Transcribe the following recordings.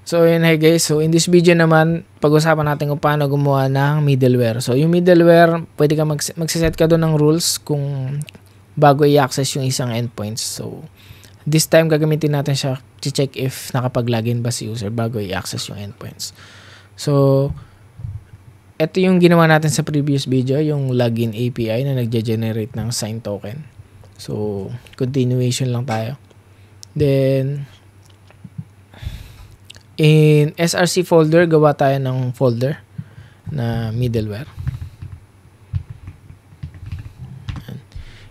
So, yun, hey guys. So, in this video naman, pag-usapan natin kung paano gumawa ng middleware. So, yung middleware, pwede ka magsiset ka doon ng rules kung bago i-access yung isang endpoints. So, this time, gagamitin natin siya to check if nakapag-login ba si user bago i-access yung endpoints. So, ito yung ginawa natin sa previous video, yung login API na nagge-generate ng sign token. So, continuation lang tayo. Then, in SRC folder, gawa tayo ng folder na middleware.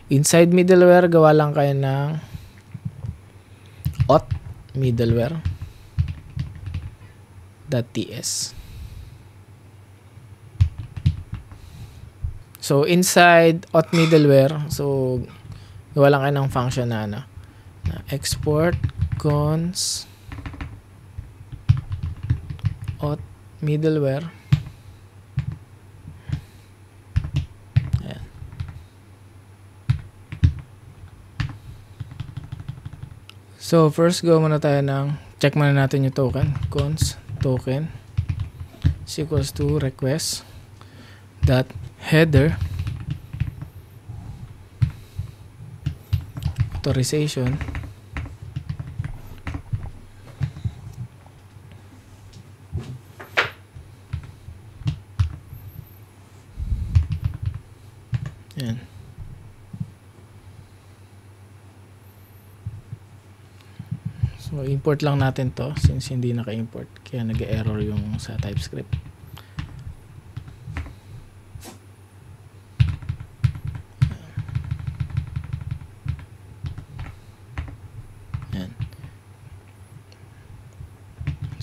Inside middleware, gawa lang kayo ng auth middleware.ts. So, inside auth middleware, so, gawa lang kayo ng function na export cons auth middleware. Ayan. So, first go muna tayo ng check muna natin yung token. Cons token is equals to request dot header authorization yan. So import lang natin to since hindi naka-import kaya nag-error yung sa TypeScript.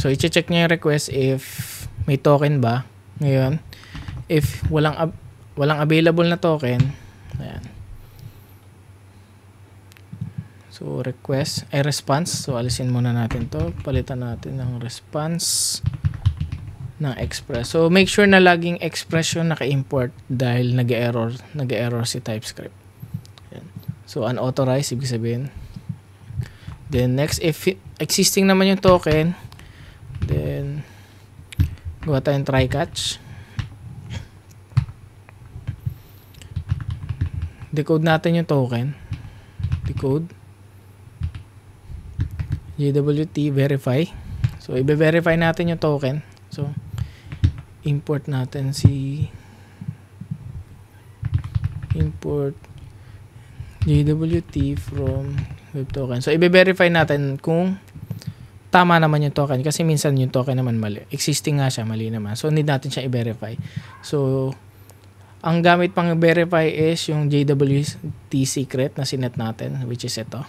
So, i-check niya yung request if may token ba. Ngayon, if walang available na token, ayan. So, response. So, alisin muna natin to. Palitan natin ng response ng express. So, make sure na laging expression naka-import dahil nag-error si TypeScript. Ayan. So, unauthorized, ibig sabihin. Then, next, if existing naman yung token, then, gawa tayong try catch. Decode natin yung token. Decode. JWT verify. So, i-verify natin yung token. So, import natin import JWT from web token. So, i-verify natin kung tama naman yung token kasi minsan yung token naman mali. Existing nga siya, mali naman. So, need natin siya i-verify. So, ang gamit pang verify is yung JWT secret na sinet natin, which is ito.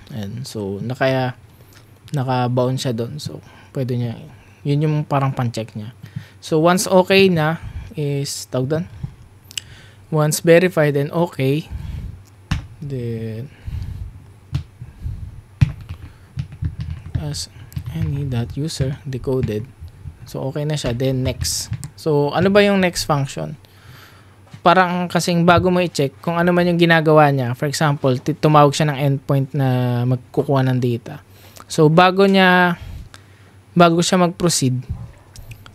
And so, naka-bound siya doon. So, pwede niya, yun yung parang pan-check niya. So, once okay na, is, tawag doon. Once verified and okay, then, as any.user decoded. So, okay na siya. Then, next. So, ano ba yung next function? Parang kasing bago mo i-check kung ano man yung ginagawa niya. For example, tumawag siya ng endpoint na magkukuha ng data. So, bago siya mag-proceed,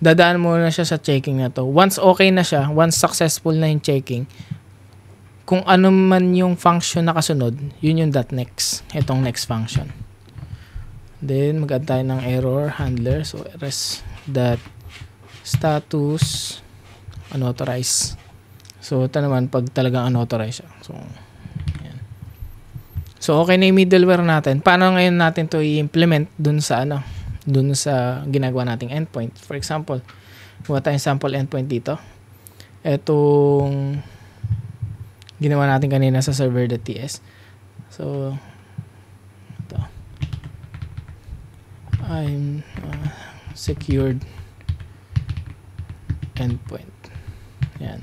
dadaan muna siya sa checking na to. Once okay na siya, once successful na yung checking, kung ano man yung function na kasunod, yun yung .next. Itong next function. Then, mag-add tayo ng error handler. So, res.status unauthorized. So, ito naman pag talagang unauthorized siya. So, yan. So, okay na yung middleware natin. Paano ngayon natin to i-implement dun sa ginagawa nating endpoint? For example, gawa tayong sample endpoint dito. Etong ginawa natin kanina sa server.ts. So, I'm secured endpoint. Yan.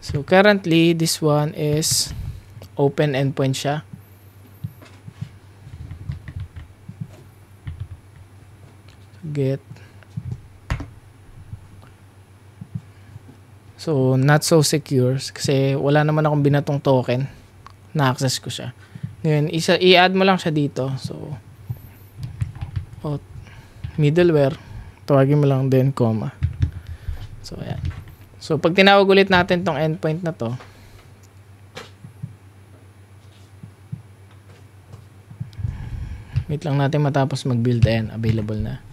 So, currently, this one is open endpoint siya. Get. So, not so secure kasi wala naman akong binatong token na-access ko siya. Ngayon, i-add mo lang siya dito. So, middleware, tawagin mo lang din, comma. So, ayan. So, pag tinawag ulit natin tong endpoint na to, wait lang natin matapos mag-build. Ayan, available na.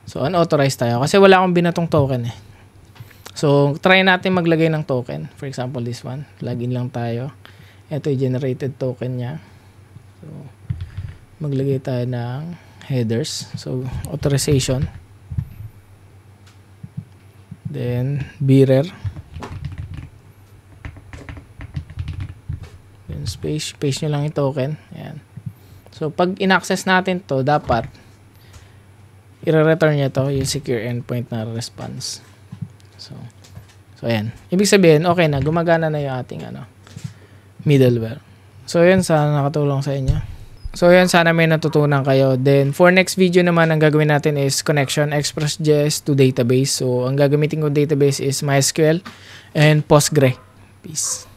So, unauthorized tayo. Kasi wala akong binatong token eh. So, try natin maglagay ng token. For example, this one. Login lang tayo. Ito yung generated token niya. So, maglagay tayo ng headers. So, authorization. Then, bearer. Then, space nyo lang yung token. Ayan. So, pag in-access natin to, dapat i-return niya to yung secure endpoint na response. So, ayan. Ibig sabihin, okay na. Gumagana na yung ating middleware. So, ayan. Sana nakatulong sa inyo. So, ayan. Sana may natutunan kayo. Then, for next video naman, ang gagawin natin is connection Express.js to database. So, ang gagamitin ko database is MySQL and Postgre. Peace.